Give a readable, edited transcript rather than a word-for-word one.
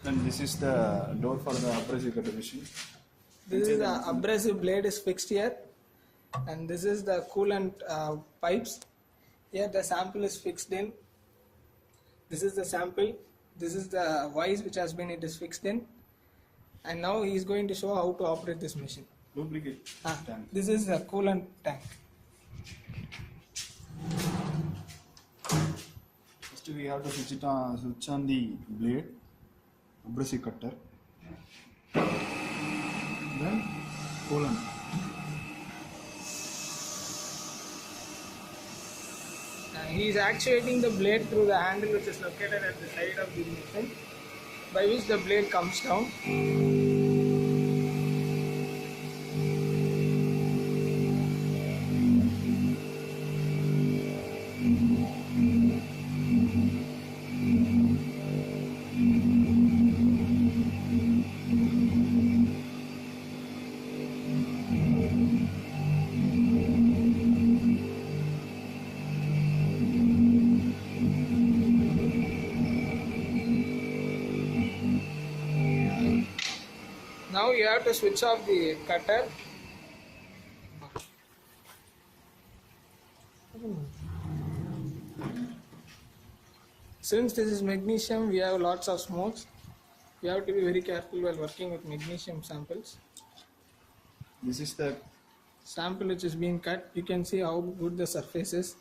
Then this is the door for the abrasive cutter machine. This is the abrasive blade is fixed here, and this is the coolant pipes. Here the sample is fixed in. This is the sample. This is the vise which has been fixed in, and now he is going to show how to operate this machine. Lubricate tank. This is the coolant tank. First we have to switch on the blade, abrasive cutter. Then coolant. He is actuating the blade through the handle which is located at the side of the machine, by which the blade comes down. Now you have to switch off the cutter. Since this is magnesium, we have lots of smokes. You have to be very careful while working with magnesium samples. This is the Sample which is being cut. You can see how good the surface is.